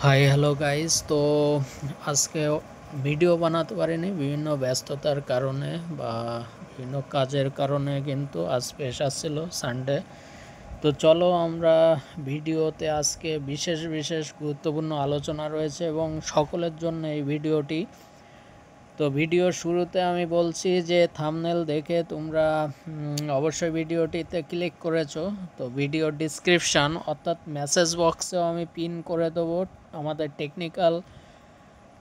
Hi hello guys. তো আজকে video বানাতে পারিনি বিভিন্ন ব্যস্ততার কারণে বা বিভিন্ন কাজের কারণে, কিন্তু আজ পেশা ছিল সানডে। তো চলো আমরা ভিডিওতে আজকে বিশেষ বিশেষ গুরুত্বপূর্ণ আলোচনা রয়েছে এবং সকলের জন্য এই ভিডিওটি। তো ভিডিওর শুরুতে আমি বলছি যে থাম্বনেল দেখে তোমরা অবশ্যই ভিডিওটিতে ক্লিক করেছো। তো ভিডিও ডিসক্রিপশান অর্থাৎ মেসেজ বক্সেও আমি পিন করে দেবো আমাদের টেকনিক্যাল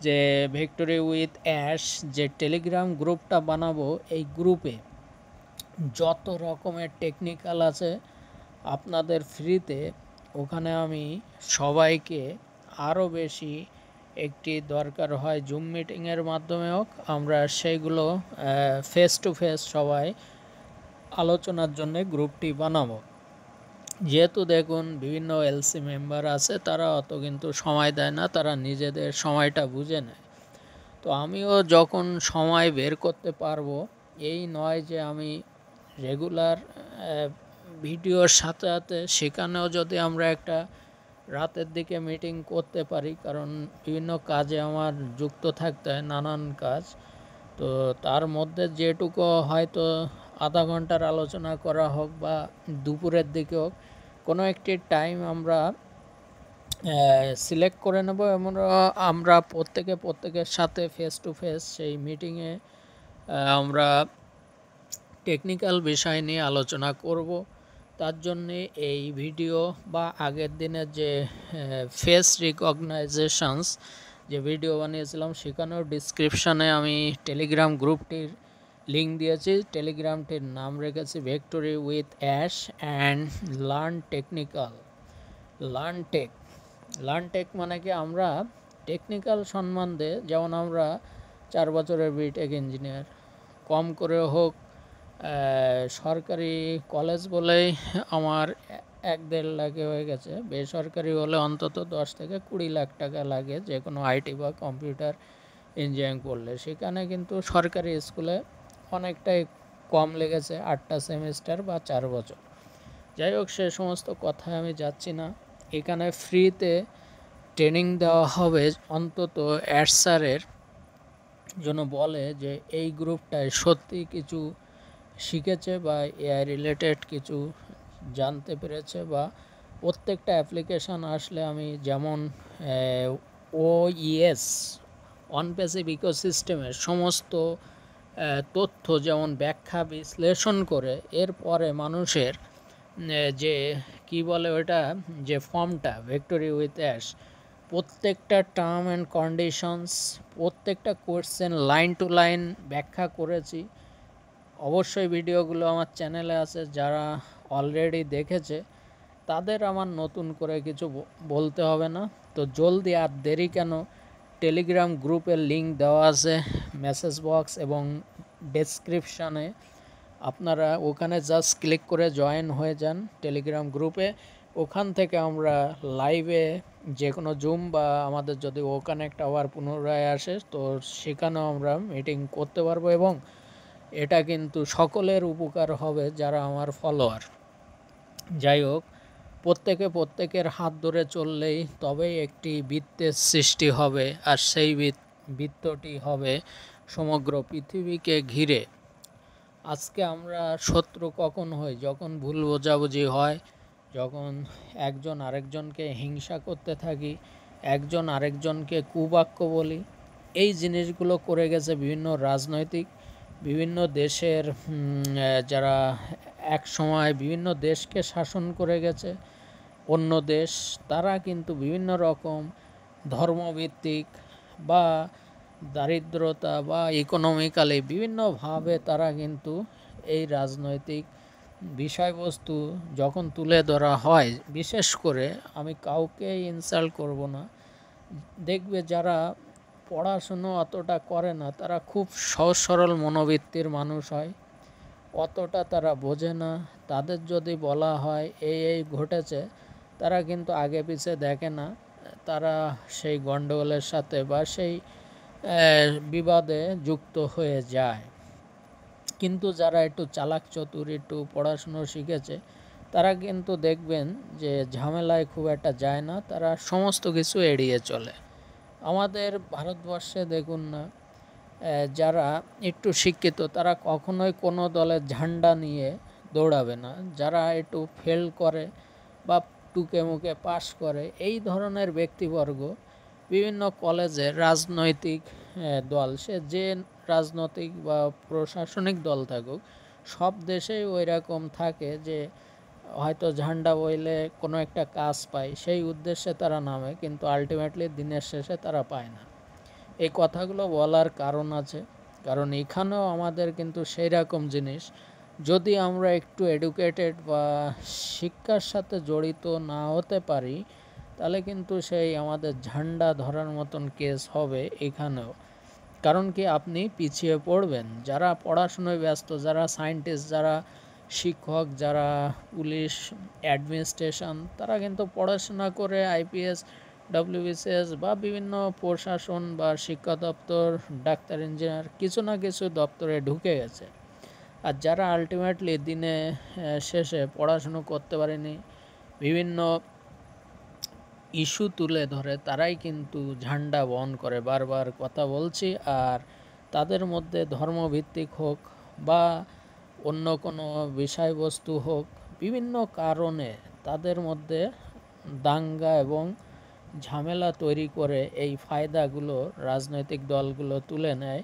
যে ভিক্টোরি উইথ অ্যাশ যে টেলিগ্রাম গ্রুপটা বানাবো, এই গ্রুপে যত রকমের টেকনিক্যাল আছে আপনাদের ফ্রিতে, ওখানে আমি সবাইকে আরও বেশি একটি দরকার হয় জুম মিটিংয়ের মাধ্যমে হোক, আমরা সেইগুলো ফেস টু ফেস সবাই আলোচনার জন্য গ্রুপটি বানাবো। যেহেতু দেখুন বিভিন্ন এলসি মেম্বার আছে, তারা অত কিন্তু সময় দেয় না, তারা নিজেদের সময়টা বুঝে নেয়। তো আমিও যখন সময় বের করতে পারবো, এই নয় যে আমি রেগুলার ভিডিওর সাথে সাথে সেখানেও যদি আমরা একটা রাতের দিকে মিটিং করতে পারি, কারণ বিভিন্ন কাজে আমার যুক্ত থাকতে হয়, নানান কাজ। তো তার মধ্যে যেটুকু হয়তো আধা ঘন্টার আলোচনা করা হোক বা দুপুরের দিকে হোক, কোনো একটি টাইম আমরা সিলেক্ট করে নেব এবং আমরা প্রত্যেকের সাথে ফেস টু ফেস সেই মিটিংয়ে আমরা টেকনিক্যাল বিষয় নিয়ে আলোচনা করব। তার জন্যে এই ভিডিও বা আগের দিনের যে ফেস রিকগনাইজেশনস যে ভিডিও বানিয়েছিলাম, সেখানেও ডিসক্রিপশানে আমি টেলিগ্রাম গ্রুপটির লিঙ্ক দিয়েছি। টেলিগ্রামটির নাম রেখেছি victory with Ash and learn technical. Learn tech মানে কি, আমরা টেকনিক্যাল সম্বন্ধে, যেমন আমরা 4 বছরের বিটেক ইঞ্জিনিয়ার, কম করে হোক সরকারি কলেজ বলেই আমার 1-1.5 লাখে হয়ে গেছে, বেসরকারি হলে অন্তত 10 থেকে 20 লাখ টাকা লাগে যে কোনো আইটি বা কম্পিউটার ইঞ্জিনিয়ারিং পড়লে। সেখানে কিন্তু সরকারি স্কুলে অনেকটাই কম লেগেছে, 8টা সেমিস্টার বা 4 বছর। যাই হোক, সে সমস্ত কথায় আমি যাচ্ছি না। এখানে ফ্রিতে ট্রেনিং দেওয়া হবে, অন্তত অ্যাডসারের জন্য বলে যে এই গ্রুপটায় সত্যি কিছু শিখেছে বা এআই রিলেটেড কিছু জানতে পেরেছে, বা প্রত্যেকটা অ্যাপ্লিকেশান আসলে আমি যেমন ওইএস অন প্যাসিভ ইকোসিস্টেমের সমস্ত তথ্য যেমন ব্যাখ্যা বিশ্লেষণ করে, এরপরে মানুষের যে কি বলে ওটা, যে ফর্মটা ভিক্টোরি উইথ অ্যাশ, প্রত্যেকটা টার্ম অ্যান্ড কন্ডিশনস, প্রত্যেকটা কোয়েশ্চেন লাইন টু লাইন ব্যাখ্যা করেছি। অবশ্যই ভিডিওগুলো আমার চ্যানেলে আছে, যারা অলরেডি দেখেছে তাদের আমার নতুন করে কিছু বলতে হবে না। তো জলদি আর দেরি কেন, টেলিগ্রাম গ্রুপের লিঙ্ক দেওয়া আছে মেসেজ বক্স এবং ডেসক্রিপশানে, আপনারা ওখানে জাস্ট ক্লিক করে জয়েন হয়ে যান টেলিগ্রাম গ্রুপে। ওখান থেকে আমরা লাইভে যে কোনো জুম বা আমাদের যদি ও কানেক্ট আবার পুনরায় আসে, তো সেখানেও আমরা মিটিং করতে পারবো এবং এটা কিন্তু সকলের উপকার হবে যারা আমার ফলোয়ার। যাই হোক, প্রত্যেকের হাত ধরে চললেই তবেই একটি বৃত্তের সৃষ্টি হবে, আর সেই বৃত্তটি হবে সমগ্র পৃথিবীকে ঘিরে। আজকে আমরা শত্রু কখন হই? যখন ভুল বোঝাবুঝি হয়, যখন একজন আরেকজনকে হিংসা করতে থাকি, একজন আরেকজনকে কুবাক্য বলি। এই জিনিসগুলো করে গেছে বিভিন্ন দেশের যারা এক সময় বিভিন্ন দেশকে শাসন করে গেছে অন্য দেশ, তারা কিন্তু বিভিন্ন রকম ধর্মভিত্তিক বা দারিদ্রতা বা ইকোনমিক্যালি বিভিন্নভাবে তারা কিন্তু এই রাজনৈতিক বিষয়বস্তু যখন তুলে ধরা হয়, বিশেষ করে আমি কাউকে ইনসাল্ট করব না, দেখবে যারা পড়াশুনো অতটা করে না, তারা খুব সহজ সরল মনোবৃত্তির মানুষ হয়, অতটা তারা বোঝে না। তাদের যদি বলা হয় এই ঘটেছে, তারা কিন্তু আগে পিছে দেখে না, তারা সেই গণ্ডগোলের সাথে বা সেই বিবাদে যুক্ত হয়ে যায়। কিন্তু যারা একটু চালাক চতুর, একটু পড়াশুনো শিখেছে, তারা কিন্তু দেখবেন যে ঝামেলায় খুব একটা যায় না, তারা সমস্ত কিছু এড়িয়ে চলে। আমাদের ভারতবর্ষে দেখুন না, যারা একটু শিক্ষিত তারা কখনোই কোনো দলের ঝান্ডা নিয়ে দৌড়াবে না। যারা একটু ফেল করে বা টুকে মুখে পাশ করে, এই ধরনের ব্যক্তিবর্গ বিভিন্ন কলেজে রাজনৈতিক দল, সে যে রাজনৈতিক বা প্রশাসনিক দল থাকুক, সব দেশেই ওই রকম থাকে যে হয়তো ঝান্ডা বইলে কোনো একটা কাজ পায়, সেই উদ্দেশ্যে তারা নামে, কিন্তু আলটিমেটলি দিনের শেষে তারা পায় না। এই কথাগুলো বলার কারণ আছে, কারণ এখানেও আমাদের কিন্তু সেই রকম জিনিস, যদি আমরা একটু এডুকেটেড বা শিক্ষার সাথে জড়িত না হতে পারি, তাহলে কিন্তু সেই আমাদের ঝান্ডা ধরার মতন কেস হবে এখানেও। কারণ কি, আপনি পিছিয়ে পড়বেন। যারা পড়াশোনায় ব্যস্ত, যারা সায়েন্টিস্ট, যারা শিক্ষক, যারা পুলিশ, অ্যাডমিনিস্ট্রেশন, তারা কিন্তু পড়াশোনা করে আইপিএস, ডব্লিউবিসিএস বা বিভিন্ন প্রশাসন বা শিক্ষা দপ্তর, ডাক্তার, ইঞ্জিনিয়ার, কিছু না কিছু দপ্তরে ঢুকে গেছে। আর যারা আলটিমেটলি দিনে শেষে পড়াশুনো করতে পারেনি, বিভিন্ন ইস্যু তুলে ধরে, তারাই কিন্তু ঝান্ডা বহন করে। বারবার কথা বলছি। আর তাদের মধ্যে ধর্মভিত্তিক হোক বা অন্য কোনো বিষয়বস্তু হোক, বিভিন্ন কারণে তাদের মধ্যে দাঙ্গা এবং ঝামেলা তৈরি করে এই ফায়দাগুলো রাজনৈতিক দলগুলো তুলে নেয়।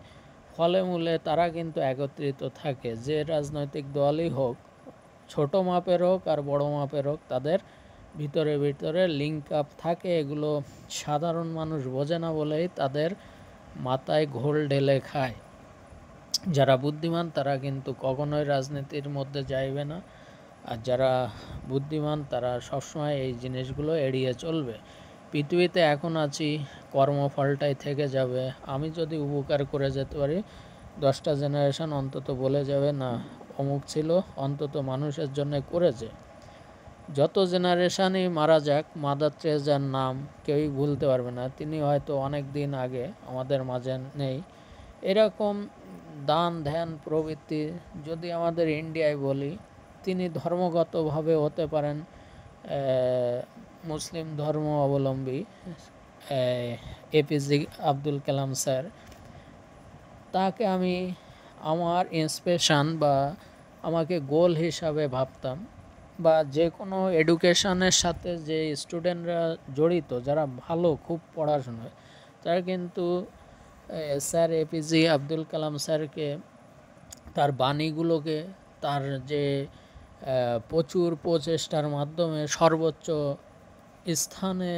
ফলে মূলে তারা কিন্তু একত্রিত থাকে, যে রাজনৈতিক দলই হোক, ছোট মাপের হোক আর বড় মাপের হোক, তাদের ভিতরে ভিতরে লিঙ্ক আপ থাকে। এগুলো সাধারণ মানুষ বোঝে না বলেই তাদের মাথায় ঘোল ঢেলে খায়। যারা বুদ্ধিমান তারা কিন্তু কখনোই রাজনীতির মধ্যে যাইবে না, আর যারা বুদ্ধিমান তারা সবসময় এই জিনিসগুলো এড়িয়ে চলবে। পৃথিবীতে এখন আছি, কর্মফলটাই থেকে যাবে। আমি যদি উপকার করে যেতে পারি, 10টা জেনারেশন অন্তত বলে যাবে না অমুক ছিল, অন্তত মানুষের জন্য করেছে। যত জেনারেশনই মারা যাক, মাদার তেরেসার নাম কেউই ভুলতে পারবে না। তিনি হয়তো অনেক দিন আগে আমাদের মাঝে নেই। এরকম দান ধ্যান প্রবৃত্তি যদি আমাদের ইন্ডিয়ায় বলি, তিনি ধর্মগতভাবে হতে পারেন মুসলিম ধর্ম অবলম্বী, এপিজে আব্দুল কালাম স্যার, তাকে আমি আমার ইন্সপিরেশান বা আমাকে গোল হিসাবে ভাবতাম। বা যে কোনো এডুকেশনের সাথে যে স্টুডেন্টরা জড়িত, যারা ভালো খুব পড়াশোনায়, তারা কিন্তু স্যার এপিজে আব্দুল কালাম স্যারকে, তার বাণীগুলোকে, তার যে প্রচুর প্রচেষ্টার মাধ্যমে সর্বোচ্চ স্থানে,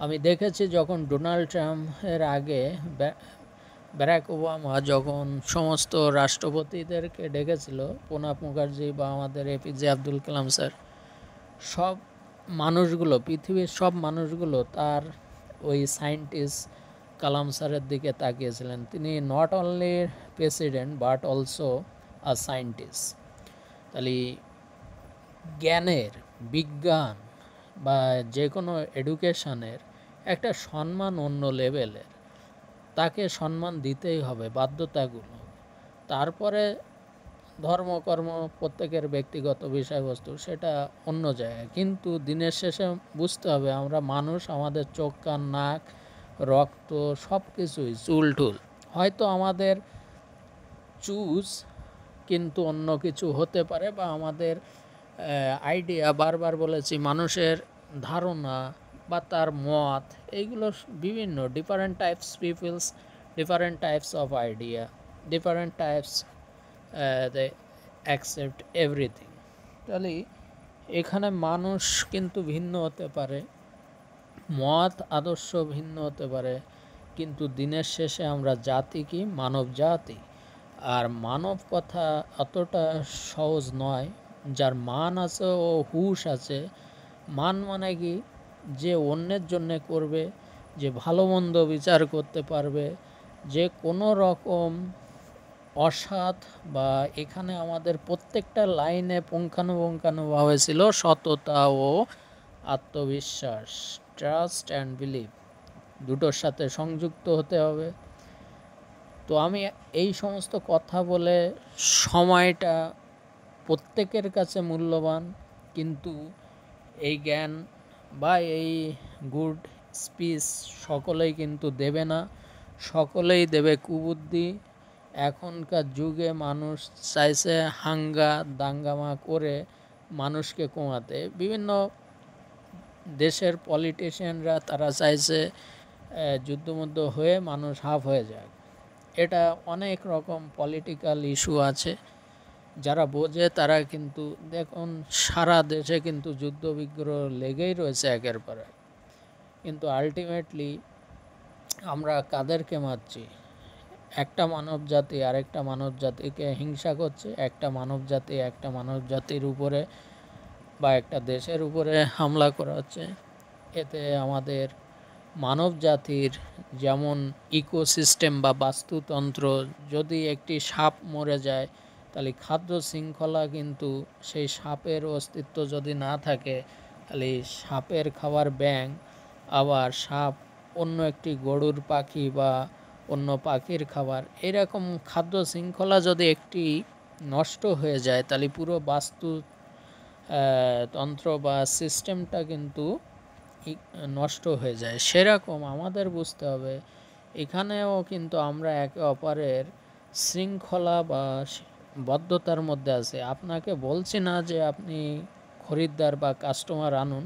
আমি দেখেছি যখন ডোনাল্ড ট্রাম্পের আগে ব্যারাক ওবামা যখন সমস্ত রাষ্ট্রপতিদেরকে ডেকেছিল, প্রণব মুখার্জি বা আমাদের এপিজে আব্দুল কালাম স্যার, সব মানুষগুলো, পৃথিবীর সব মানুষগুলো তার ওই সায়েন্টিস্ট কালাম স্যারের দিকে তাকিয়েছিলেন। তিনি not only president but also a scientist. তাহলে জ্ঞানের, বিজ্ঞান বা যে কোনো এডুকেশনের একটা সম্মান অন্য লেভেলের, তাকে সম্মান দিতেই হবে বাধ্যতাগুলো। তারপরে ধর্মকর্ম প্রত্যেকের ব্যক্তিগত বিষয়বস্তু, সেটা অন্য জায়গায়। কিন্তু দিনের শেষে বুঝতে হবে আমরা মানুষ, আমাদের চোখ কান নাক রক্ত সব কিছুই চুলটুল, হয়তো আমাদের চুজ কিন্তু অন্য কিছু হতে পারে, বা আমাদের আইডিয়া, বারবার বলেছি, মানুষের ধারণা বা তার মত, এইগুলো বিভিন্ন different types peoples, different types of idea, different types they accept everything. তাহলে এখানে মানুষ কিন্তু ভিন্ন হতে পারে, মত আদর্শ ভিন্ন হতে পারে, কিন্তু দিনের শেষে আমরা জাতি কি, মানব জাতি। আর মানব কথা অতটা সহজ নয়। যার মান আছে ও হুঁশ আছে, মান মানে কি, যে অন্যের জন্যে করবে, যে ভালো মন্দ বিচার করতে পারবে, যে কোনো রকম অসৎ, বা এখানে আমাদের প্রত্যেকটা লাইনে পুঙ্খানুপুঙ্খানুভাবে ছিল সততা ও আত্মবিশ্বাস, ট্রাস্ট অ্যান্ড বিলিভ, দুটোর সাথে সংযুক্ত হতে হবে। তো আমি এই সমস্ত কথা বলে সময়টা প্রত্যেকের কাছে মূল্যবান, কিন্তু এই জ্ঞান বা এই গুড স্পিচ সকলেই কিন্তু দেবে না, সকলেই দেবে কুবুদ্ধি। এখনকার যুগে মানুষ চাইছে হাঙ্গা দাঙ্গামা করে মানুষকে কমাতে। বিভিন্ন দেশের পলিটিশিয়ানরা তারা চাইছে যুদ্ধমুদ্ধ হয়ে মানুষ হাফ হয়ে যায়। এটা অনেক রকম পলিটিক্যাল ইস্যু আছে, যারা বোঝে তারা কিন্তু দেখুন সারা দেশে কিন্তু যুদ্ধ বিগ্রহ লেগেই রয়েছে একের পর এক, কিন্তু আলটিমেটলি আমরা কাদেরকে মারছি? একটা মানব জাতি আরেকটা মানব জাতিকে হিংসা করছে, একটা মানব জাতি একটা মানব জাতির উপরে বা একটা দেশের উপরে হামলা করা হচ্ছে। এতে আমাদের মানব জাতির যেমন ইকোসিস্টেম বা বাস্তুতন্ত্র, যদি একটি সাপ মরে যায় তাহলে খাদ্য শৃঙ্খলা, কিন্তু সেই সাপের অস্তিত্ব যদি না থাকে তাহলে সাপের খাবার ব্যাঙ, আবার সাপ অন্য একটি গরুর পাখি বা অন্য পাখির খাবার। এরকম খাদ্য শৃঙ্খলা যদি একটি নষ্ট হয়ে যায় তাহলে পুরো বাস্তু তন্ত্র বা সিস্টেমটা কিন্তু নষ্ট হয়ে যায়। সেরকম আমাদের বুঝতে হবে এখানেও কিন্তু আমরা একে অপরের শৃঙ্খলা বা বদ্ধতার মধ্যে আছে। আপনাকে বলছি না যে আপনি খরিদ্দার বা কাস্টমার আনুন,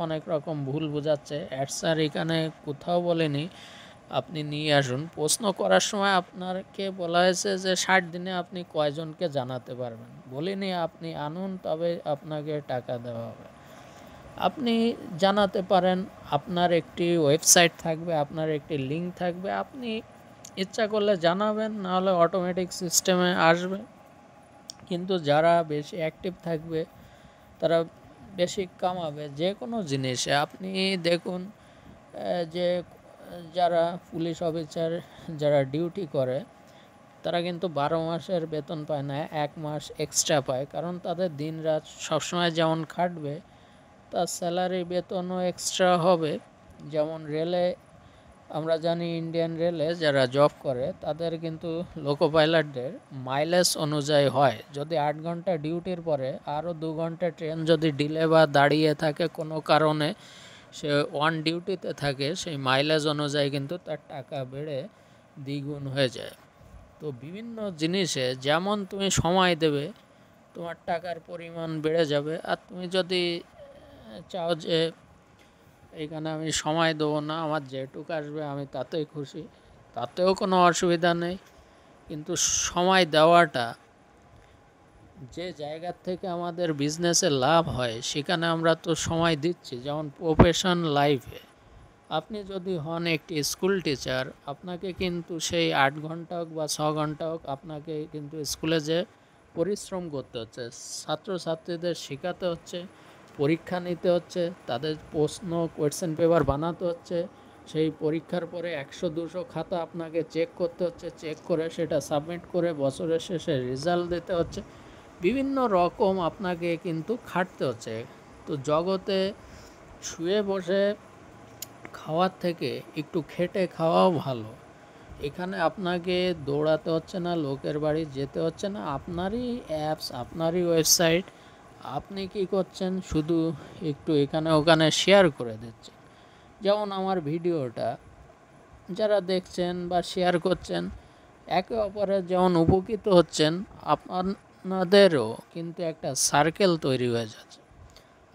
অনেক রকম ভুল বোঝাচ্ছে। স্যার এখানে কোথাও বলেনি আপনি নিয়ে আসুন। প্রশ্ন করার সময় আপনাকে বলা হয়েছে যে 60 দিনে আপনি কয়জনকে জানাতে পারবেন, বলিনি আপনি আনুন তবে আপনাকে টাকা দেওয়া হবে। আপনি জানাতে পারেন, আপনার একটি ওয়েবসাইট থাকবে, আপনার একটি লিঙ্ক থাকবে, আপনি ইচ্ছা করলে জানাবেন, নাহলে অটোমেটিক সিস্টেমে আসবে। কিন্তু যারা বেশি অ্যাক্টিভ থাকবে তারা বেশি কামাবে যে কোনো জিনিসে। আপনি দেখুন যে যারা পুলিশ অফিসার যারা ডিউটি করে তারা কিন্তু 12 মাসের বেতন পায় না, 1 মাস এক্সট্রা পায়, কারণ তাদের দিন রাত সবসময় যেমন খাটবে তার স্যালারি বেতনও এক্সট্রা হবে। যেমন রেলে আমরা জানি ইন্ডিয়ান রেলে যারা জব করে তাদের কিন্তু লোকো পাইলটদের মাইলেজ অনুযায়ী হয়। যদি 8 ঘন্টা ডিউটির পরে আরও 2 ঘন্টা ট্রেন যদি ডিলে বা দাঁড়িয়ে থাকে কোনো কারণে, সে অন ডিউটিতে থাকে, সেই মাইলেজ অনুযায়ী কিন্তু তার টাকা বেড়ে দ্বিগুণ হয়ে যায়। তো বিভিন্ন জিনিসে যেমন তুমি সময় দেবে তোমার টাকার পরিমাণ বেড়ে যাবে। আর তুমি যদি চাও যে এখানে আমি সময় দেবো না, আমার যেটুকু আসবে আমি তাতেই খুশি, তাতেও কোনো অসুবিধা নেই। কিন্তু সময় দেওয়াটা যে জায়গার থেকে আমাদের বিজনেসে লাভ হয় সেখানে আমরা তো সময় দিচ্ছি। যেমন প্রফেশন লাইফে আপনি যদি হন একটি স্কুল টিচার, আপনাকে কিন্তু সেই 8 ঘন্টা হোক বা 6 ঘন্টা হোক আপনাকে কিন্তু স্কুলে যে পরিশ্রম করতে হচ্ছে, ছাত্রছাত্রীদের শেখাতে হচ্ছে, পরীক্ষা নিতে হচ্ছে, তাদের প্রশ্ন কোয়েশ্চেন পেপার বানাতে হচ্ছে, সেই পরীক্ষার পরে 100-200 খাতা আপনাকে চেক করতে হচ্ছে, চেক করে সেটা সাবমিট করে বছরের শেষে রেজাল্ট দিতে হচ্ছে, বিভিন্ন রকম আপনাকে কিন্তু খাটতে হচ্ছে। তো জগতে শুয়ে বসে খাওয়ার থেকে একটু খেটে খাওয়াও ভালো। এখানে আপনাকে দৌড়াতে হচ্ছে না, লোকের বাড়ি যেতে হচ্ছে না, আপনারই অ্যাপস আপনারই ওয়েবসাইট, আপনি কি করছেন শুধু একটু এখানে ওখানে শেয়ার করে দিচ্ছেন। যেমন আমার ভিডিওটা যারা দেখছেন বা শেয়ার করছেন একে অপরের যেমন উপকৃত হচ্ছেন, আপনাদেরও কিন্তু একটা সার্কেল তৈরি হয়ে যাচ্ছে।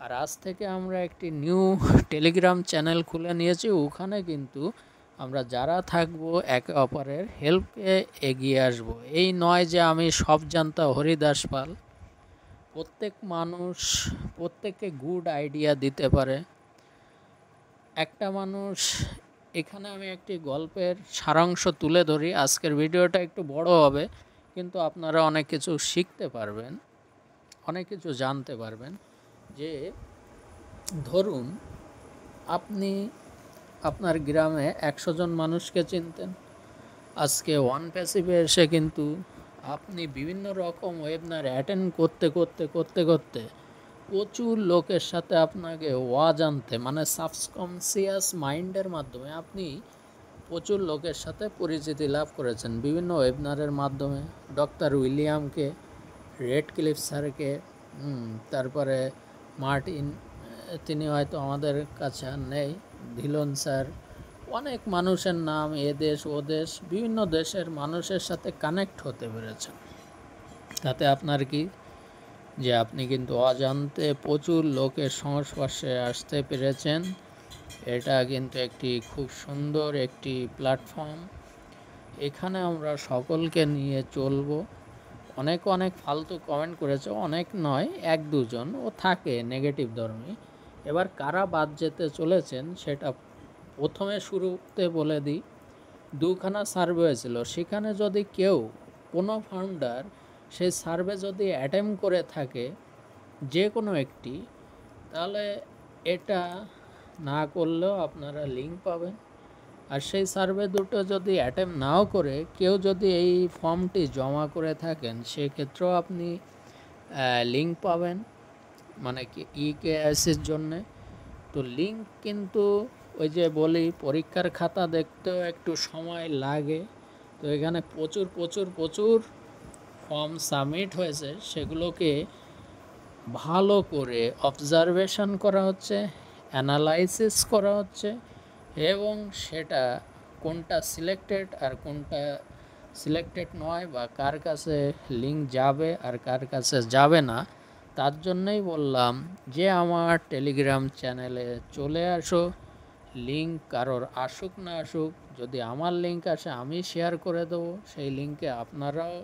আর আজ থেকে আমরা একটি নিউ টেলিগ্রাম চ্যানেল খুলে নিয়েছি, ওখানে কিন্তু আমরা যারা থাকবো একে অপরের হেল্পে এগিয়ে আসব। এই নয় যে আমি সব জানতা হরিদাস পাল। প্রত্যেক মানুষ প্রত্যেককে গুড আইডিয়া দিতে পারে। একটা মানুষ, এখানে আমি একটি গল্পের সারাংশ তুলে ধরি, আজকের ভিডিওটা একটু বড় হবে কিন্তু আপনারা অনেক কিছু শিখতে পারবেন, অনেক কিছু জানতে পারবেন। যে ধরুন আপনি আপনার গ্রামে 100 জন মানুষকে চিনতেন, আজকে ওয়ান প্যাসিভে এসে কিন্তু আপনি বিভিন্ন রকম ওয়েবিনার অ্যাটেন্ড করতে করতে করতে করতে প্রচুর লোকের সাথে আপনাকে অজান্তে মানে সাবকনসিয়াস মাইন্ডের মাধ্যমে আপনি প্রচুর লোকের সাথে পরিচিতি লাভ করেছেন বিভিন্ন ওয়েবিনারের মাধ্যমে। ডক্টর উইলিয়ামকে, রেড ক্লিফ স্যারকে, তারপরে মার্টিন, তিনি হয়তো আমাদের কাছে আর নেই, ধিলন স্যার, অনেক মানুষের নাম, এ দেশ ও দেশ, বিভিন্ন দেশের মানুষের সাথে কানেক্ট হতে পেরেছেন। তাতে আপনার কি, যে আপনি কিন্তু অজান্তে প্রচুর লোকের সংস্পর্শে আসতে পেরেছেন। এটা কিন্তু একটি খুব সুন্দর একটি প্ল্যাটফর্ম। এখানে আমরা সকলকে নিয়ে চলবো। অনেক অনেক ফালতু কমেন্ট করেছে, অনেক নয়, এক দুজন ও থাকে নেগেটিভ ধর্মী। এবার কারা বাদ যেতে চলেছেন সেটা প্রথমে শুরুতে বলে দিই। দুখানা সার্ভে হয়েছিল, সেখানে যদি কেউ, কোনো ফাউন্ডার সেই সার্ভে যদি অ্যাটেম্প করে থাকে যে কোনো একটি, তাহলে এটা না করলেও আপনারা লিঙ্ক পাবেন। আর সেই সার্ভে দুটো যদি অ্যাটেম্প নাও করে কেউ যদি এই ফর্মটি জমা করে থাকেন, সেক্ষেত্রেও আপনি লিঙ্ক পাবেন, মানে কি ইকেআইসির জন্যে। তো লিঙ্ক কিন্তু ওই যে বলি, পরীক্ষার খাতা দেখতেও একটু সময় লাগে। তো এখানে প্রচুর প্রচুর প্রচুর ফর্ম সাবমিট হয়েছে, সেগুলোকে ভালো করে অবজারভেশন করা হচ্ছে, অ্যানালাইসিস করা হচ্ছে, এবং সেটা কোনটা সিলেক্টেড আর কোনটা সিলেক্টেড নয়, বা কার কাছে লিঙ্ক যাবে আর কার কাছে যাবে না। তার জন্যই বললাম যে আমার টেলিগ্রাম চ্যানেলে চলে আসো। লিঙ্ক কারোর আসুক না আসুক, যদি আমার লিঙ্ক আসে আমি শেয়ার করে দেবো, সেই লিঙ্কে আপনারাও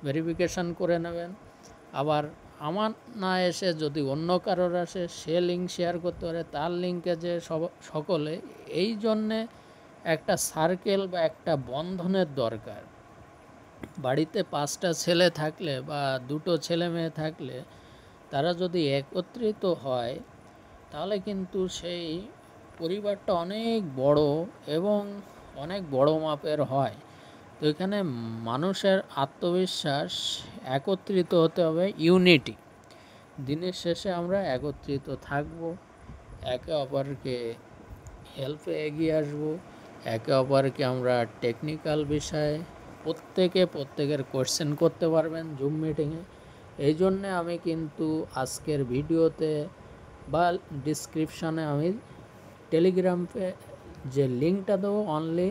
ভেরিফিকেশান করে নেবেন। আবার আমার না এসে যদি অন্য কারোর আসে, সে লিঙ্ক শেয়ার করতে পারে, তার লিঙ্কে যে সকলে, এই জন্যে একটা সার্কেল বা একটা বন্ধনের দরকার। বাড়িতে 5টা ছেলে থাকলে বা 2টো ছেলে মেয়ে থাকলে, তারা যদি একত্রিত হয়, তাহলে কিন্তু সেই পরিবারটা অনেক বড় এবং অনেক বড় মাপের হয়। তো এখানে মানুষের আত্মবিশ্বাস, একত্রিত হতে হবে, ইউনিটি। দিনের শেষে আমরা একত্রিত থাকব, একে অপরকে হেল্পে এগিয়ে আসব, একে অপরকে আমরা টেকনিক্যাল বিষয়ে প্রত্যেকের কোয়েশ্চেন করতে পারবেন জুম মিটিংয়ে। এই জন্যে আমি কিন্তু আজকের ভিডিওতে বা ডিসক্রিপশানে আমি টেলিগ্রামে যে লিঙ্কটা দেবো অনলি,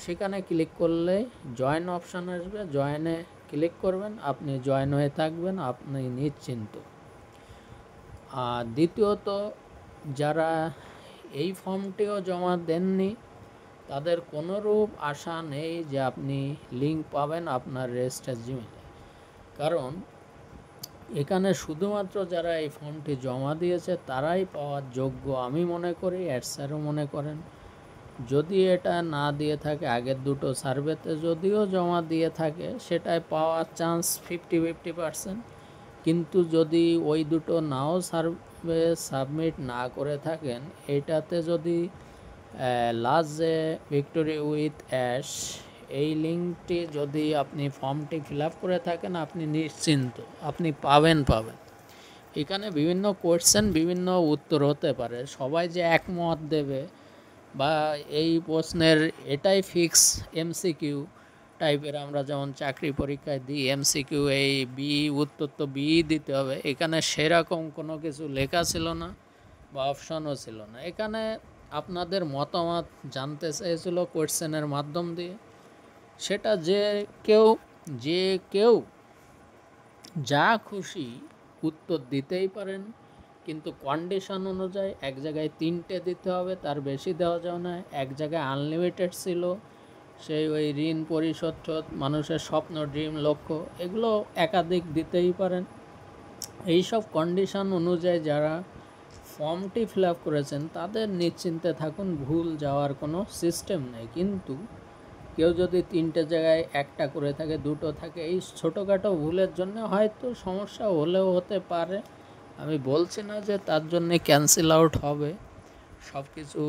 সেখানে ক্লিক করলে জয়েন অপশান আসবে, জয়েনে ক্লিক করবেন, আপনি জয়েন হয়ে থাকবেন, আপনি নিশ্চিন্ত। আর দ্বিতীয়ত, যারা এই ফর্মটিও জমা দেননি, তাদের কোনোরূপ আশা নেই যে আপনি লিঙ্ক পাবেন আপনার রেজিস্টার জিমেলে। কারণ এখানে শুধুমাত্র যারা এই ফর্মটি জমা দিয়েছে তারাই পাওয়ার যোগ্য, আমি মনে করি, স্যারও মনে করেন। যদি এটা না দিয়ে থাকে, আগের দুটো সার্ভেতে যদিও জমা দিয়ে থাকে, সেটায় পাওয়ার চান্স 50-50%। কিন্তু যদি ওই দুটো নাও সার্ভে সাবমিট না করে থাকেন, এটাতে যদি লাস্ট যে ভিক্টোরি উইথ অ্যাশ, এই লিঙ্কটি যদি আপনি ফর্মটি ফিল আপ করে থাকেন, আপনি নিশ্চিন্ত, আপনি পাবেন। এখানে বিভিন্ন কোয়েশ্চেন, বিভিন্ন উত্তর হতে পারে, সবাই যে একমত দেবে বা এই প্রশ্নের এটাই ফিক্স এমসিকিউ টাইপের, আমরা যেমন চাকরি পরীক্ষায় দিই এমসিকিউ, এই বি উত্তর তো বি দিতে হবে, এখানে সেরকম কোনো কিছু লেখা ছিল না বা অপশনও ছিল না। এখানে আপনাদের মতামত জানতে চেয়েছিল কোয়েশ্চেনের মাধ্যম দিয়ে, সেটা যে কেউ যা খুশি উত্তর দিতেই পারেন, কিন্তু কন্ডিশন অনুযায়ী এক জায়গায় 3টে দিতে হবে, তার বেশি দেওয়া যাবে না। এক জায়গায় আনলিমিটেড ছিল, সেই ওই ঋণ পরিশোধ, মানুষের স্বপ্ন, ড্রিম, লক্ষ্য, এগুলো একাধিক দিতেই পারেন। এইসব কন্ডিশন অনুযায়ী যারা ফর্মটি ফিল আপ করেছেন, তাদের নিশ্চিন্তে থাকুন, ভুল যাওয়ার কোনো সিস্টেম নেই। কিন্তু কেউ যদি 3টে জায়গায় একটা করে থাকে, 2টো থাকে, এই ছোটোখাটো ভুলের জন্য হয়তো সমস্যা হলেও হতে পারে। আমি বলছি না যে তার জন্যে ক্যান্সেল আউট হবে, সব কিছু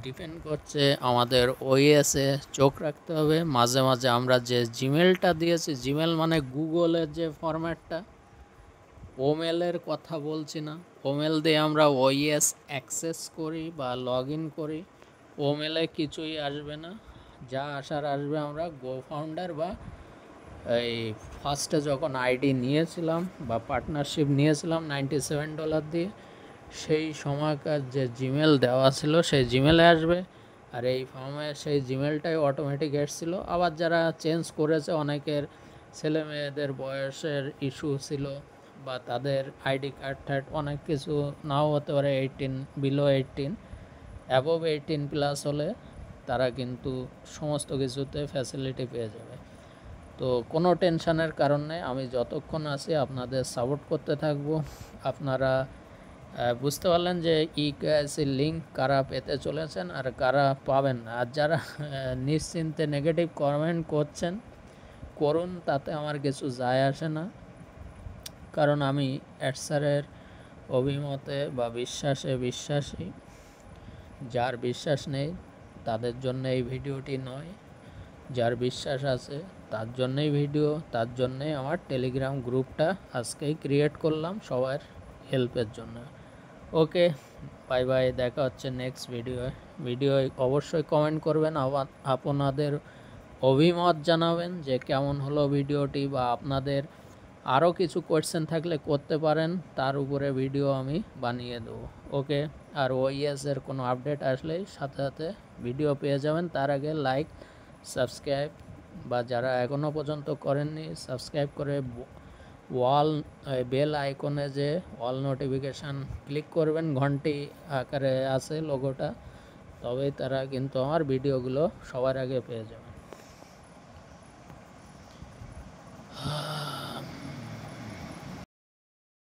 ডিপেন্ড করছে আমাদের ওএসে চোখ রাখতে হবে। মাঝে মাঝে আমরা যে জিমেলটা দিয়েছি, জিমেল মানে গুগলের যে ফরম্যাটটা, ওমেলের কথা বলছি না, ওমেল দিয়ে আমরা ওএস অ্যাক্সেস করি বা লগ ইন করি, ওমেলে কিছুই আসবে না, যা আসার আসবে আমরা গো ফাউন্ডার বা এই ফার্স্টে যখন আইডি নিয়েছিলাম বা পার্টনারশিপ নিয়েছিলাম $97 দিয়ে, সেই সময়কার যে জিমেল দেওয়া ছিল সেই জিমেলে আসবে, আর এই ফর্মে সেই জিমেলটাই অটোমেটিক এসেছিল। আবার যারা চেঞ্জ করেছে অনেকের ছেলে মেয়েদের বয়সের ইস্যু ছিল বা তাদের আইডি কার্ড টার্ড অনেক কিছু নাও হতে পারে, 18 বিলো 18 অ্যাবভ 18 প্লাস হলে তারা কিন্তু সমস্ত কিছুতে ফ্যাসিলিটি পেয়ে যাবে। তো কোনো টেনশানের কারণ নেই, আমি যতক্ষণ আছি আপনাদের সাপোর্ট করতে থাকবো। আপনারা বুঝতে পারলেন যে ইকেআইসির লিঙ্ক কারা পেতে চলেছেন আর কারা পাবেন না। আর যারা নিশ্চিন্তে নেগেটিভ কমেন্ট করছেন করুন, তাতে আমার কিছু যায় আসে না, কারণ আমি স্যারের অভিমতে বা বিশ্বাসে বিশ্বাসী। যার বিশ্বাস নেই তাদের জন্য এই ভিডিওটি নয়, যার বিশ্বাস আছে তার জন্যই ভিডিও, তার জন্যই আমার টেলিগ্রাম গ্রুপটা আজকেই ক্রিয়েট করলাম সবার হেল্পের জন্য। ওকে, বাই বাই, দেখা হচ্ছে নেক্সট ভিডিও অবশ্যই কমেন্ট করবেন, আপনাদের অভিমত জানাবেন যে কেমন হলো ভিডিওটি, বা আপনাদের আরও কিছু কোয়েশ্চেন থাকলে করতে পারেন, তার উপরে ভিডিও আমি বানিয়ে দেবো। ওকে, আর ওইএসের কোনো আপডেট আসলেই সাথে সাথে ভিডিও পেয়ে যাবেন। তার আগে লাইক, সাবস্ক্রাইব, বা যারা এখনও পর্যন্ত করেননি সাবস্ক্রাইব করে বেল আইকনে যে অল নোটিফিকেশান ক্লিক করবেন, ঘন্টি আকারে আছে লোগোটা, তবেই তারা কিন্তু আমার ভিডিওগুলো সবার আগে পেয়ে যাবে।